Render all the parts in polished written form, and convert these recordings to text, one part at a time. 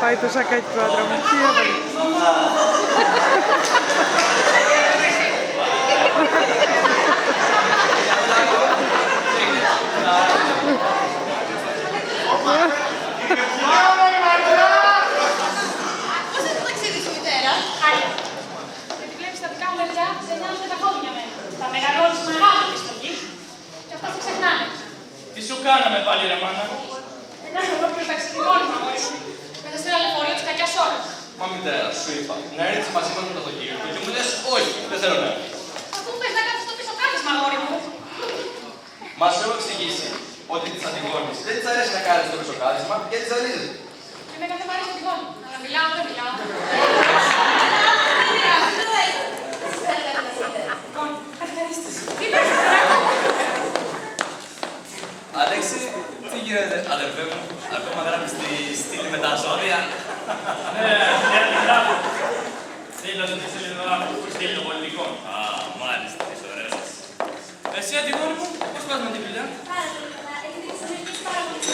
πάει το σακάκι του άντρα μου. Τι έβαλε. Πώς είναι το ταξίδι σου, μητέρα? Χάλια. Γιατί βλέπεις τα δικά μου παιδιά, δεν νοιάζουν τα πόδια για μένα. Τα μεγαλώνεις με αγάπη και στοχή. Και αυτά σε ξεχνάνε. Τι σου κάναμε πάλι, ρε μάνα? Ένα ολόκληρο ταξίδι μόνιμα, μόλις. Μέσα στο ένα λεωφορείο της κακιάς ώρας. Μα μητέρα, σου είπα να έρθεις μαζί μας με το αυτοκίνητο και μου λες όχι, δεν θέλω να έρθεις. Αφού μου πες να κάτσεις στο πίσω κάθισμα, αγόρι μου. Μας έχω εξηγήσει ότι της Αντιγόνης δεν της αρέσει να κάνει στο πισωκάθισμα και της ζαλίζεται. Και εμένα δεν μ' αρέσει την γόνη. Αλλά μιλάω, δεν μιλάω. Αλέξη, τι γίνεται, αδερφέ μου, ακόμα γράφεις τη στήλη με τα ζώδια. Ναι, αντιγράφω. Δήλωσε τη σελίδα του στήλη των πολιτικών. Α, μάλιστα, τις ωραίες σας. Εσύ, Αντιγόνη μου, πώς πας με τη δουλειά? Πάρα πολύ καλά. Έχετε εξελίξει πάρα πολύ.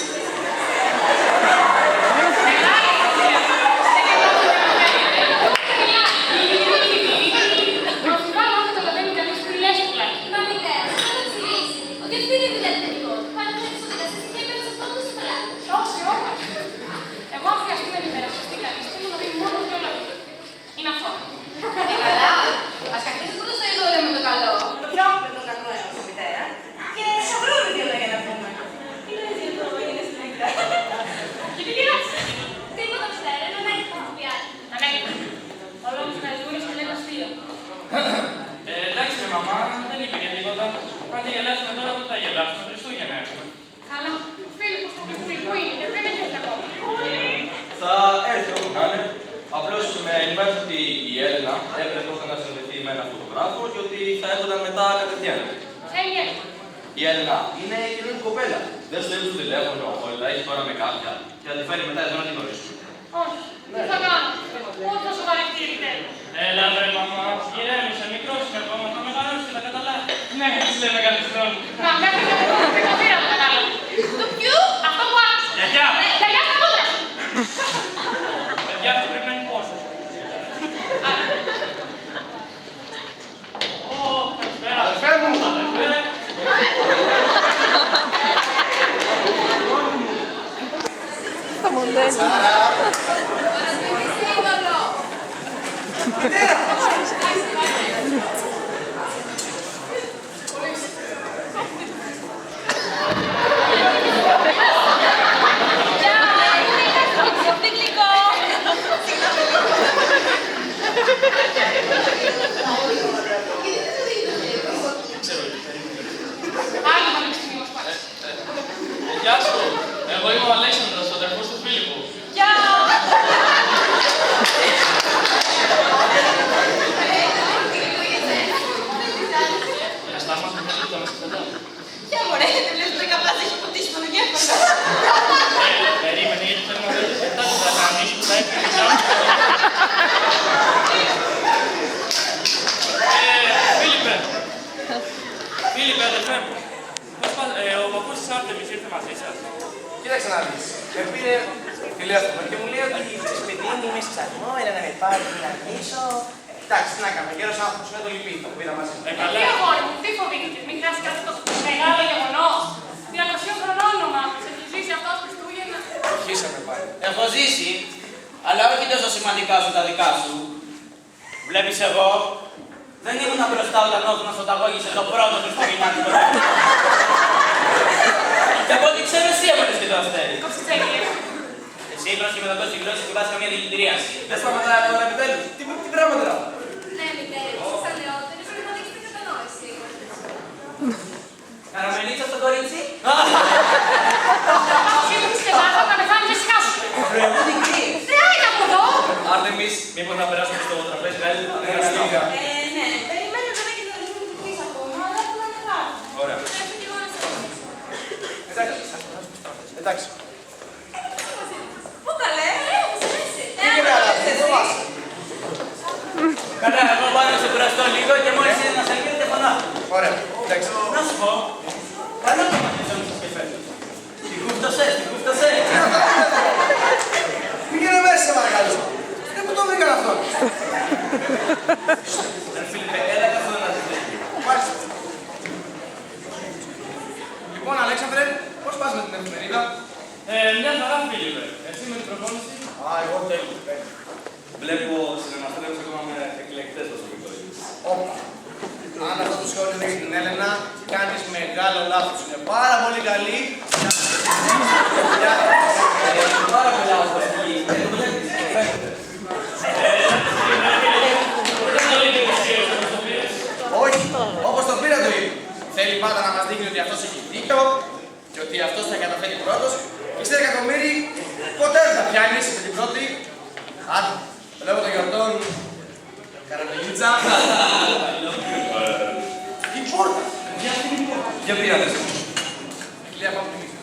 Μα μητέρα, θα το εξηγήσει. Ότι αυτή είναι η δουλειά του τελικού. Πάντα θα έχεις ότι τα συστήματα έπαιρνε σε αυτό το καλά. Όχι, όχι. Εγώ αν χρειαστεί να ενημερώσω κανείς, θέλω να δει μόνο το λόγο. Είναι αυτό. Καλά. Ας καθίσουμε πρώτα στο ειδόλιο με το καλό. Το πιο με το καλό έως μητέρα. Και θα βρούμε δύο λόγια να πούμε. Τι λέει δύο λόγια είναι στην έγκρα. Και τι γυράζει. Τίποτα μητέρα, ένα μέγεθο θα μου πει άλλη. Ανέκδοτα. Ο λόγος του Καζούρης και λέγω αστείο. Εντάξει, ρε μαμά, δεν είπε και τίποτα. Πάτε γελάσουμε τώρα που θα γελάσουμε. Χριστούγεννα έχουμε. Καλά. Ο Φίλιππος το παιδί που είναι και δεν έχει έρθει ακόμα. Θα έρθει όπου να είναι. Απλώς με ενημέρωσε ότι η Έλληνα έπρεπε πρώτα να συνδεθεί με έναν φωτογράφο και ότι θα έρχονταν μετά κατευθείαν. Θέλει έρθει. Η Έλληνα είναι η καινούργια κοπέλα. Δεν σου λέει στο τηλέφωνο ότι θα έχει τώρα με κάποια και θα τη φέρει μετά εδώ να την γνωρίσουμε. Όχι. Τι θα κάνω. Πώς θα σοβαρευτεί η μητέρα. Έλα, ρε μαμά, ηρέμησε, μικρός είναι ακόμα, θα μεγαλώσει και θα καταλάβει. Ναι, έτσι λέμε κάθε χρόνο. Να, μέχρι και το πέρα το κατάλαβα. Του ποιου? Αυτό που άκουσα. Γιαγιά! Γιαγιά στα μούτρα. Παιδιά, αυτό πρέπει να είναι πόσο. Ω, καλησπέρα. Αδερφέ μου! Αδερφέ. Στα μοντέλα. Παρασπέδεις είδωλο. Τι γλυκό. Άλλη να μην ξυπνήμως πάλι. Γεια σου, εγώ είμαι ο Αλέξανδρος, ο αδερφός του Φίλιππου. Γεια. Σταμάτα με το να σε πετάω. Ποια μωρέ, δεν βλέπεις το καπάς έχει ποτίσει μόνο γέφυρα. Περίμενε, γιατί θέλω να δω τις εκτάσεις θα κάνεις που θα έρθει μετά. Φίλιππε, αδερφέ μου, ο παππούς της Άρτεμις ήρθε μαζί σας. Κοίταξε να δεις. Με πήρε τηλέφωνο και μου λέει ότι ξέρεις παιδί μου είμαι στη Σαρμό, έλα να με πάρει να αρχίσω. Εντάξει, τι να κάνουμε, γέρος άνθρωπος είναι το λυπή, το πήρα μαζί. Καλά. Τι αγόρι μου, τι φοβήθηκες, μην χάσει κάτι το μεγάλο γεγονός. 300 χρονών όνομα, σε έχει ζήσει αυτό ως Χριστούγεννα. Αρχίσαμε πάλι. Έχω ζήσει, αλλά όχι τόσο σημαντικά όσο τα δικά σου. Βλέπεις εγώ, δεν ήμουν μπροστά όταν ο Νότος οταγώγησε το πρώτο χριστουγεννιάτικο τραγούδι. Και από ό,τι ξέρω εσύ έβαλες και το αστέρι. Κοψιτσέλιες. Εσύ ήρθες και με το τόση γλώσσα και βάζεις καμία δηλητηρίαση. Δεν σταματάει τώρα επιτέλους. Τι πράγματα τώρα. Ναι, μητέρα, εσείς σαν νεότερες πρέπει να δείξετε κατανόηση. Καραμελίτσα στο κορίτσι. Σίγουρη στην Ελλάδα θα πεθάνει και σιγά σου. Τι είναι από εδώ. Άρτεμις, μήπως να περάσουμε στο τραπέζι, καλύτερα. Ναι, περιμένω βέβαια και να ρίχνουμε την πίσω ακόμα, αλλά που να είναι καλά. Ωραία. Πρέπει και εγώ να σας πω. Εντάξει. Πού καλέ, σας αρέσει. Πήγαινε άλλα, εδώ μας. Καλά, εγώ πάω να σε κουραστώ λίγο και μόλις είναι να σε αγγείλετε φωνά. Ωραία, εντάξει. Να σου πω, καλό το μαθησόν σας και φέτος. Τι κούφτωσες, τι κούφτωσες. Πήγαινε μέσα. πας με την εφημερίδα? Μια χαρά, Φίλιππε. Εσύ με την προπόνηση. Α, εγώ τέλειο. Βλέπω συνεμαστρέψεις ακόμα με εκλεκτές προσωπικότητες. Όπα. Αν αυτό το σχόλιο δεν έχει την Έλενα, κάνεις μεγάλο λάθος. Είναι πάρα πολύ καλή. Πάρα πολλά αστροφιλή. Όχι, όπως το πήρα του είπε. Θέλει πάντα να μας δείχνει ότι αυτός έχει δίκιο και ότι αυτός θα καταφέρει πρώτος. Και ξέρετε εκατομμύρι, ποτέ δεν θα πιάνεις με την πρώτη. Άντε, βλέπω τον γιορτών. Καραμελίτσα. Η πόρτα. Για πήρατε. Κλεία, πάμε την μύχη.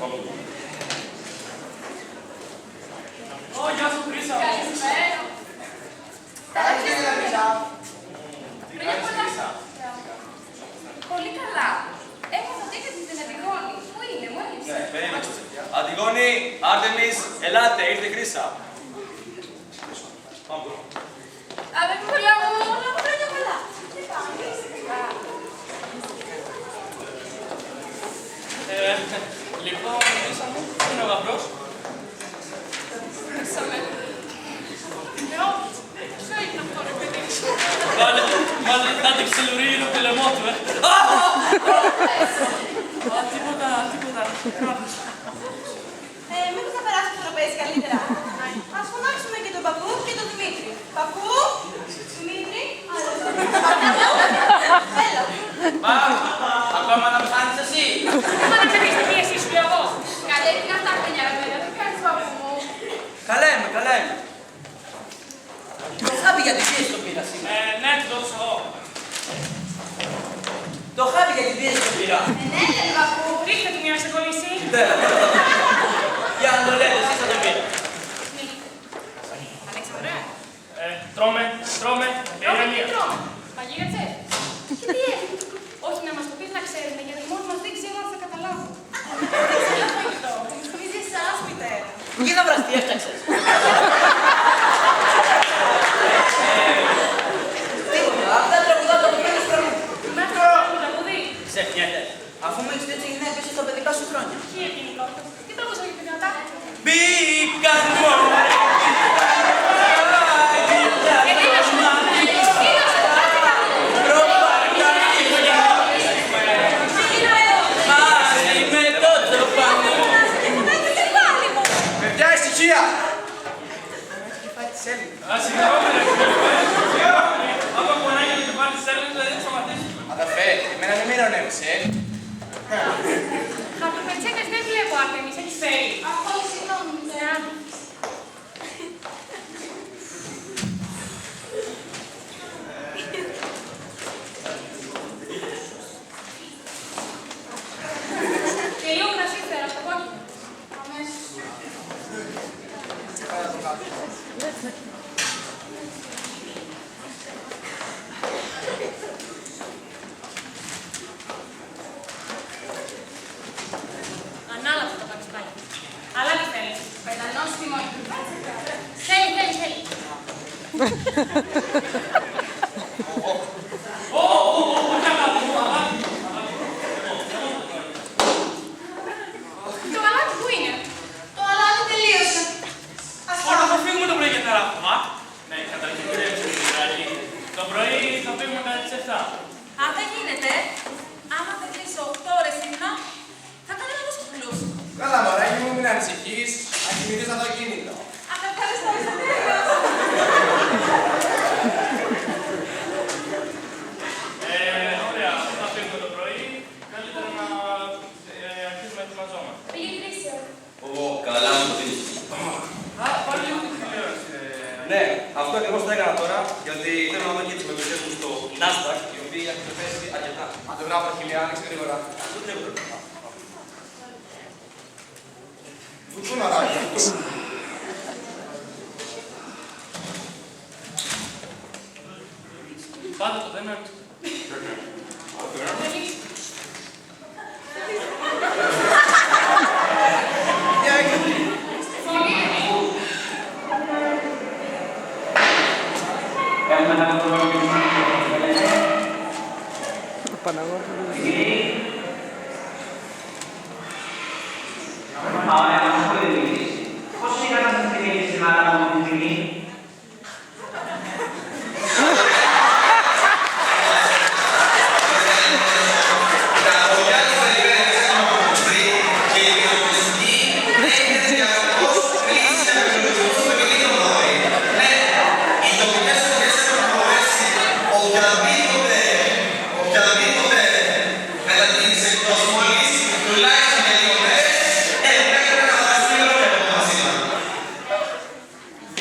Ω, γεια σου, Χρύσα. Καλησπέρα. Πολύ καλά. Έμαθα ότι έχετε την Αντιγόνη. Πού είναι, μου έλειψε. Ναι, περίμενε. Αντιγόνη, Άρτεμις, ελάτε, ήρθε η Χρύσα. Πάμε. Αδερφούλα μου, όλα μου χρόνια πολλά. Τι πάμε, είσαι καλά. Λοιπόν, Χρύσα μου, πού είναι ο γαμπρός? Ποιο είναι αυτό, ρε παιδί? Βάλε κάτι ξυλουρίνο το λαιμό του, Τίποτα. Μήπως θα περάσουμε το τραπέζι καλύτερα. Ας φωνάξουμε και τον Παππού και τον Δημήτρη. Παππού, Δημήτρη, έλα. Μα, ακόμα να με χάνεις εσύ. Μα να με πεις τι εσύ σου λέω εγώ. Καλέ, τι είναι αυτά τα νιάρα, τι κάνεις Παππού μου. Καλά είμαι. Το χάπι για την πίεση το πήρα σήμερα. Ναι, το δώσα εγώ. Το χάπι για την πίεση το πήρα. Ναι, ρε Παππού. Ρίχτε του μια να σε κολλήσει. Για να το λέτε, εσείς θα το πείτε. Αλέξανδρε, Τρώμε, τρώμε τι ηρεμία. τρώμε. Παγίγατσε. Και τι έχει. Όχι να μας το πεις να ξέρουμε, γιατί μόνοι μας δεν ξέρουμε αν θα καταλάβουν. Μη σε εσάς, μητέρα. Τι να βραστεί, έφταξες. Τίποτα, αυτά τραγουδάτε από πέντε χρόνια. Μέχρι να το τραγουδί. Ξεχνιέται. Αφού με έχεις έτσι γίνει να έπαιζες στα παιδικά σου χρόνια. Τι έγινε τότε. Τι τραγούσα για την δυνατά. Μπήκαν μόνο. Παιδιά, ησυχία! Συγγνώμη, ρε Φίλιππε. Άμα πονάει για το κεφάλι της Έλληνας, δεν θα σταματήσει. Αδερφέ, εμένα μην με ειρωνεύεσαι, Χαπιπετσέκες δεν βλέπω, Άρτεμις, έχεις φέρει. Αυτό, συγγνώμη, μητέρα. Και λίγο κρασί φέρα στο κόκκινο. Αμέσως. Ανάλαβα το πακιστάκι. Αλλά τι θέλεις. Πεντανόστιμο. Θέλει. Το αλάτι πού είναι. Το αλάτι τελείωσε. Ας Όλα πάμε. θα φύγουμε το πρωί για τα ράφημα. Ναι, καταρχήν δουλεύεις την Κυριακή. Το πρωί θα φύγουμε κατά τις 7. Αν δεν γίνεται, άμα δεν κλείσω 8 ώρες σήμερα, θα κάνω ένα σκουκλούς. Καλά, μωράκι μου, μην ανησυχείς. Αν κοιμηθείς θα το κίνητο. Αν ευχαριστώ, είσαι τέλειος. Ωραία, θα φύγουμε το πρωί. Καλύτερα να αρχίσουμε να ετοιμαζόμαστε. Πήγε Καλά μου το δίνεις. Πάλι λίγο την τηλεόραση. Ναι, αυτό ακριβώς το έκανα τώρα, γιατί θέλω να δω και τις μετοχές μου στο Nasdaq, οι οποίοι έχουν πέσει αρκετά. Αν το βράδυ, χιλιά, άνοιξε γρήγορα. Δεν τρέχω. Φουτσούνα, ράγια. Πάντα το δεν άρχισε. Παναγό. Α, ωραία, μας έχω δημιουργήσει. Πώς είναι η κατάσταση στην ελληνική Ελλάδα από αυτή τη στιγμή?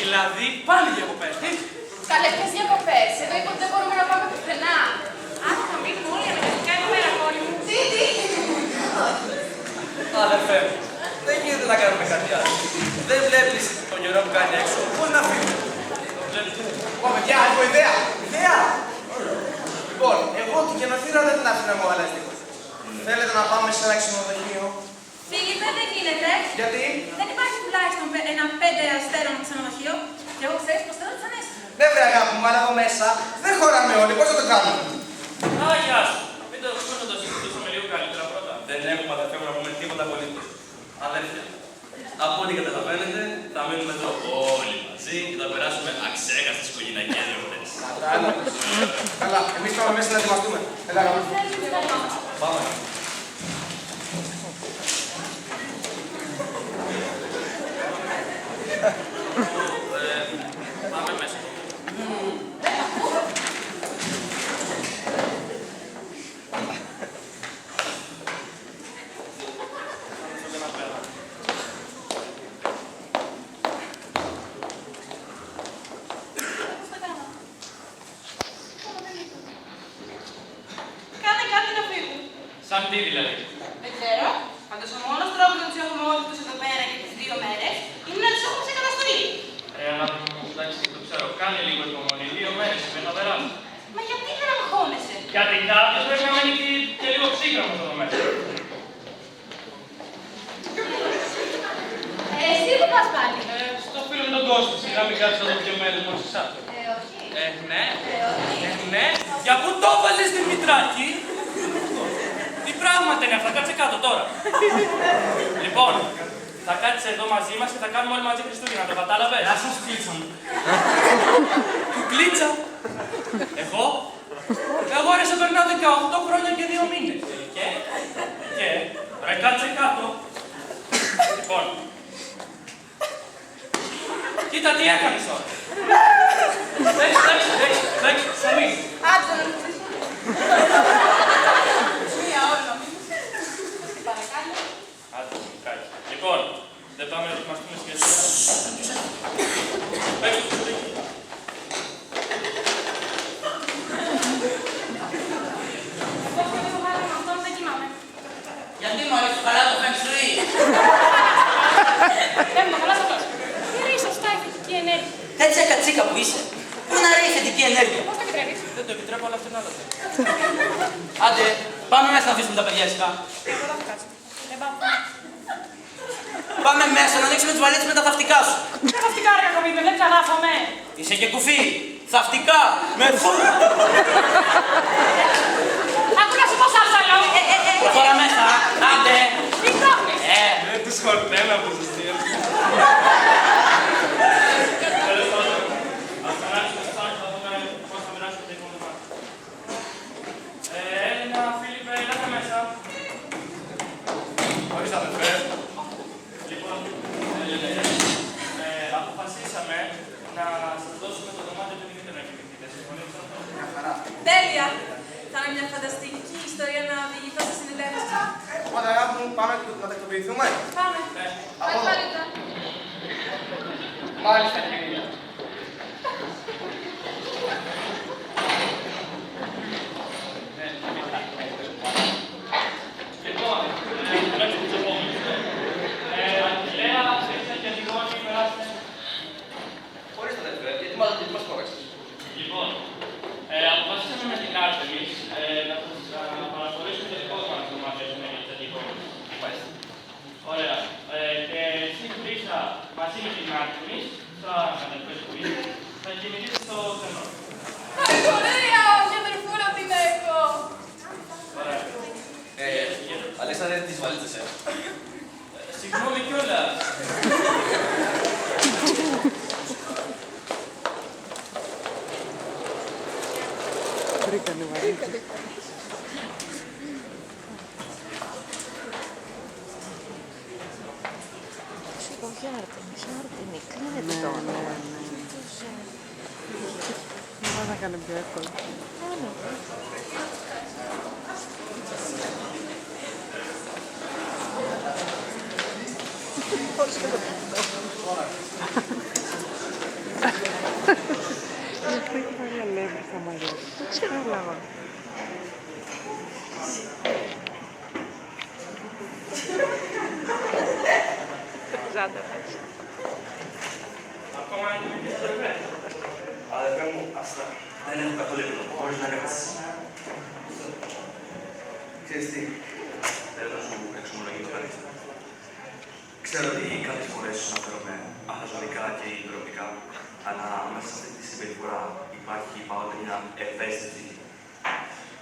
Δηλαδή, πάλι διακοπές. Καλέ, ποιες διακοπές. Εδώ είπα ότι δεν μπορούμε να πάμε πουθενά. Αν θα μείνουμε όλοι αναγκαστικά εδώ πέρα, κόρη μου. Τι. Αδερφέ μου, δεν γίνεται να κάνουμε κάτι άλλο. Δεν βλέπεις τον καιρό που κάνει έξω. Πώς να φύγουμε? Ω, παιδιά, έχω ιδέα. Ιδέα! Λοιπόν, εγώ την κενοθύρα δεν την άφηνα μου άλλα δίχως. Θέλετε να πάμε σε ένα ξενοδοχείο? Φίλιππε, δεν γίνεται. Γιατί? Δεν υπάρχει τουλάχιστον ένα 5 αστέρων ξενοδοχείο. Και εγώ ξέρεις πως θέλω τις ανέσεις. Ναι, βρε αγάπη μου, αλλά εδώ μέσα δεν χωράμε όλοι. Πώς θα το κάνουμε? Α, γεια σου. Μην το συζητήσουμε λίγο καλύτερα πρώτα. Δεν έχουμε, αδερφέ μου, να πούμε τίποτα απολύτως. Αδερφέ, από ό,τι καταλαβαίνετε, θα μείνουμε εδώ όλοι μαζί και θα περάσουμε αξέχαστες οικογενειακές γιορτές. Καλά, εμείς πάμε μέσα να ετοιμαστούμε. Έλα, αγάπη. Πάμε. Πάμε μέσα. Κάνε κάτι να φύγουν. Σαν τι δηλαδή? Δεν ξέρω. Πάντως ο μόνος τρόπος να τους έχουμε όλους τους εδώ πέρα και τις 2 μέρες είναι να τους έχουμε σε καταστολή. Αγάπη μου, εντάξει, το ξέρω. Κάνε λίγο υπομονή. 2 μέρες πρέπει να περάσουν. Μα γιατί δεν αγχώνεσαι? Γιατί κάποιος πρέπει να μένει και λίγο ψύχρεμος εδώ μέσα. Εσύ που πας πάλι? Στο φίλο με τον κόσμο, σιγά μην κάτσω εδώ 2 μέρες μόλις εσάς. Όχι. Ναι. Όχι. Ναι. Για πού το έβαλες Δημητράκη? Τι πράγματα είναι αυτά, κάτσε κάτω τώρα. Λοιπόν, θα κάτσεις εδώ μαζί μας και θα κάνουμε όλοι μαζί Χριστούγεννα, το κατάλαβες? Γεια σας, κλίτσα μου. Κλίτσα. Εγώ ρε σε περνάω 18 χρόνια και 2 μήνες. Και, ρε κάτσε κάτω. Λοιπόν, κοίτα τι έκανες τώρα. Εντάξει, σου μείνει. Άντε να τους ζήσω. Μία όλα. Παρακάλω. Άντε, κάτι. Λοιπόν, δεν πάμε να δοκιμαστούμε σχετικά. Παίξτε το σπίτι. Εγώ αυτό δεν το βάλω με αυτόν, δεν κοιμάμαι. Γιατί μου αρέσει καλά το Feng Shui? Δεν μου το καλά αυτός. Τι ρίχνει σωστά η θετική ενέργεια. Τέτοια κατσίκα που είσαι. Πού να ρίχνει θετική ενέργεια? Πώς το επιτρέπεις? Δεν το επιτρέπω, αλλά αυτό είναι άλλο θέμα. Άντε, πάμε μέσα να αφήσουμε τα παιδιά ήσυχα. Εγώ δεν θα κάτσω. Δεν πάω. Πάμε μέσα να ανοίξουμε τις βαλίτσες με τα θαυτικά σου. Δεν χαυτικά ρε κακομοίρη, δεν ξανάθομαι. Είσαι και κουφί. Θαυτικά. Με φου. Άκου να σου πω σαν σαλό. Προχώρα μέσα. Άντε. Τι πρόχνεις? Δεν τους χορτένα που σας στείλω. Τέλος πάντων, ας κανάξουμε το σάκι, θα δούμε πώς θα περάσουμε το επόμενο μάτι. Έλενα, Φίλιππε, έλατε μέσα. Ορίστε, αδερφέ. Λοιπόν, αποφασίσαμε να σας δώσουμε το δωμάτιο που δίνετε να κοιμηθείτε. Συμφωνείτε σε αυτό? Μια χαρά. Τέλεια. Θα είναι μια φανταστική ιστορία να διηγηθώ στη συνελεύση. Οπότε, αγάπη μου, πάμε να τακτοποιηθούμε. Πάμε. Από εδώ. Μάλιστα. Μάλιστα, κυρία. Λοιπόν, κοιτάξτε τους επόμενους. Αγγελέα, Σέξα και Αντιγόνη, περάστε. Ορίστε, αδερφέ, γιατί μας κόβεσες? Λοιπόν, αποφασίσαμε με την Άρτεμις να σας παραχωρήσουμε το δικό μας δωμάτιο στην Αγγελέα Αντιγόνη. Ωραία. Και εσείς Χρύσα, μαζί με την Άρτεμις, σαν αδερφές που είστε, θα κοιμηθείτε στο στενό. Ωραία, όχι αδερφούλα την έχω. Ωραία. Αλέξανδρε, τις βαλίτσες, Συγγνώμη, κόβει κιόλας. Βρήκανε βαρύτητα. Κάνετε Ναι, τώρα. ναι, ναι. Δεν θα κάνει πιο εύκολο. Γιατί έχει βάλει αλεύρι στα μαλλιά. Δεν κατάλαβα. Ακόμα είναι και στο ρεπέ. Αδερφέ μου, αυτά δεν έχω καθόλου ύπνο. Μπορείς να κάτσεις. Ξέρεις τι, θέλω να σου εξομολογήσω κάτι. Ξέρω ότι κάποιες φορές σου αναφέρομαι αναζωικά και υπεροπτικά, αλλά μέσα σε αυτή τη συμπεριφορά υπάρχει πάντοτε μια ευαίσθητη.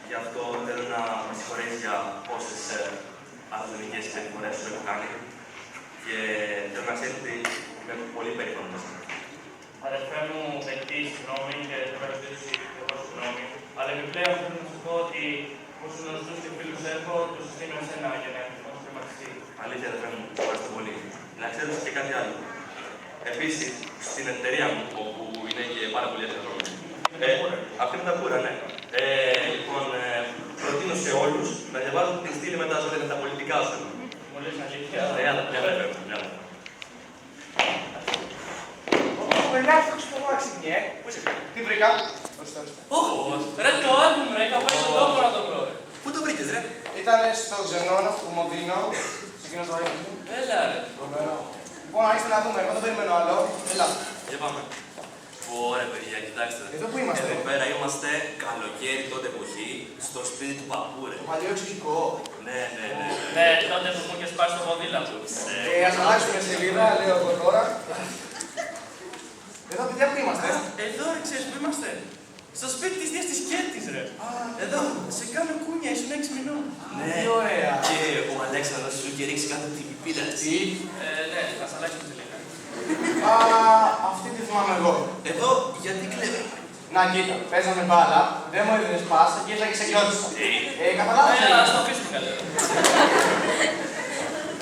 Γι' αυτό θέλω να με συγχωρείς για πόσες ατομικές συμπεριφορές σου έχω κάνει και θέλω να ξέρεις ότι είμαι πολύ περήφανος. Αδερφέ μου, ζητή συγγνώμη και θα με ρωτήσει και εγώ συγγνώμη, αλλά επιπλέον θέλω να σου πω ότι όσους γνωστούς και φίλους έχω, τους συστήνω εσένα για να είμαστε μαζί. Αλήθεια, αδερφέ μου, ευχαριστώ πολύ. Να ξέρεις και κάτι άλλο. Επίσης, στην εταιρεία μου, όπου είναι και πάρα πολλοί εργαζόμενοι. Αυτή με τα κούρα, ναι. Λοιπόν, προτείνω σε όλους να διαβάζουν την στήλη με τα πολιτικά σου. Μου λες αλήθεια. Ναι, αδερφέ μου, ναι. Περνάει αυτό που έχω αξινιέ. Πού είσαι, τι βρήκα. Ρε το άλμπουμ ρε, είχα πάει στον τόπο να το βρω. Πού το βρήκες, ρε? Ήταν στο Ξενώνα, του Μοντίνο. Σε εκείνο το έργο. Έλα ρε. Λοιπόν, άρχισε να δούμε. Εγώ δεν περιμένω άλλο. Έλα. Για πάμε. Ωραία, παιδιά, κοιτάξτε. Εδώ που είμαστε? Εδώ πέρα είμαστε καλοκαίρι τότε εποχή, στο σπίτι του παππού, ρε. Το παλιό εξοχικό. Ναι. Ναι, τότε που μου είχε σπάσει το ποδήλατο. Ας αλλάξουμε σελίδα, λέω εγώ τώρα. Εδώ, παιδιά, που είμαστε? Εδώ ρε, ξέρεις που είμαστε. Στο σπίτι της Δίας της Κέρτης ρε. Εδώ, σε κάνω κούνια, ήσουν 6 μηνών. Ναι, Τι ωραία. και ο Αλέξανδρος σου είχε ρίξει κάτω την πιπίλα της. Ναι, ας αλλάξουμε σελίδα. Αυτή τη θυμάμαι εγώ. Εδώ, γιατί κλέβε. Να κοίτα, παίζαμε μπάλα, δεν μου έδινες πάσα και ήρθα και σε κλώτησα. Καταλάβεις? Έλα, ας το αφήσουμε καλύτερα.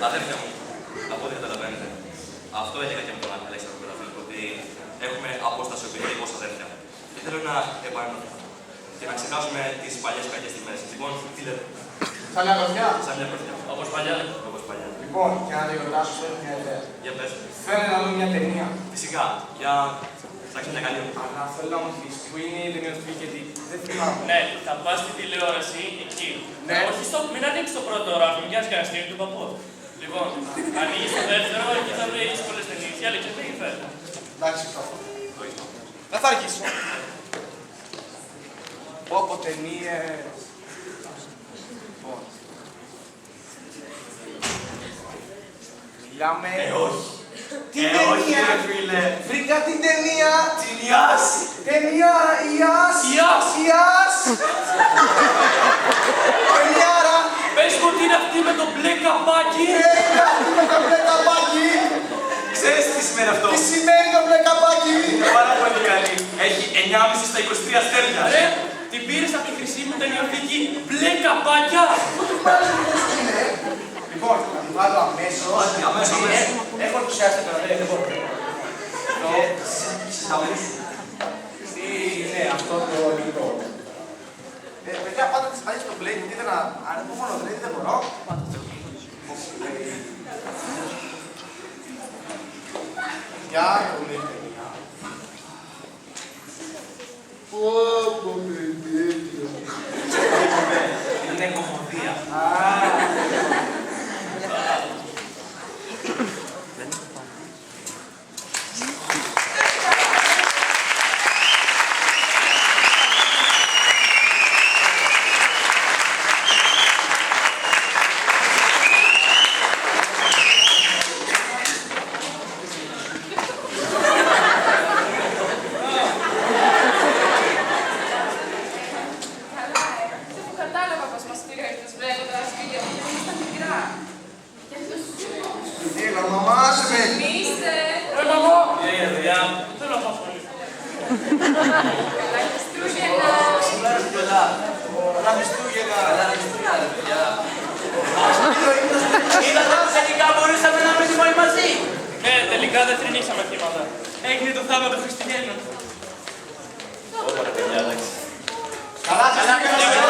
Αδέρφια μου, από ό,τι καταλαβαίνετε, αυτό έλεγα και με τον Αλέξανδρο Πρωταφίλικο, ότι έχουμε αποστασιοποιηθεί ως αδέρφια. Και θέλω να επανέλθω και να ξεχάσουμε τις παλιές κακές στιγμές. Λοιπόν, τι λέτε? Σαν μια γροθιά. Σαν μια παιδιά. Όπως παλιά. Όπως παλιά. Λοιπόν, για να το γιορτάσω, σου έχω μια ιδέα. Για πες. Φαίνεται να δούμε μια ταινία. Φυσικά, για ψάξε μια καλή. Αλλά θέλω να μου πεις, που είναι η ταινιοτυπική γιατί δεν θυμάμαι. Ναι, θα πας στη τηλεόραση εκεί. Ναι. Όχι μην ανοίξεις το πρώτο ράφι, μην κάνεις κανένα στιγμή του παππού. Λοιπόν, ανοίγεις το δεύτερο, εκεί θα βρεις πολλές ταινίες. Η άλλη και τι φέρνει. Εντάξει, δεν θα αρχίσω. Πω ταινίες. Λοιπόν. Μιλάμε. Όχι. Τι όχι, ταινία! ρε φίλε. Βρήκα την ταινία! Την Ιάς. Ταινία! Ιάς! Ιάς. Ιάς! Ταινιάρα! Πες μου ότι είναι αυτή με το μπλε καπάκι. Αυτή με το μπλε καπάκι! Ξέρεις τι σημαίνει αυτό? Τι σημαίνει το μπλε καπάκι! Είναι πάρα πολύ καλή. Έχει 9,5 στα 23 αστέρια. Ρε, την πήρες από τη χρυσή μου ταινιοθήκη μπλε καπάκια. Λοιπόν, θα την βάλω αμέσως. Αμέσως. Έχω ενθουσιαστεί τώρα, δεν μπορώ. Τι είναι αυτό το υλικό. Παιδιά, πάντα τις παλιές στο play, γιατί να ανεβώ μόνο δηλαδή, δεν μπορώ. Για πολύ ταινία. Πω, παιδί. Είναι κομμωδία. Καλά Χριστούγεννα, ρε παιδιά. Είδατε πως τελικά μπορούσαμε να μείνουμε όλοι μαζί. Ναι, τελικά δεν θρηνήσαμε θύματα. Έγινε το θαύμα των Χριστουγέννων. Ωραία, παιδιά, εντάξει. Καλά Χριστούγεννα.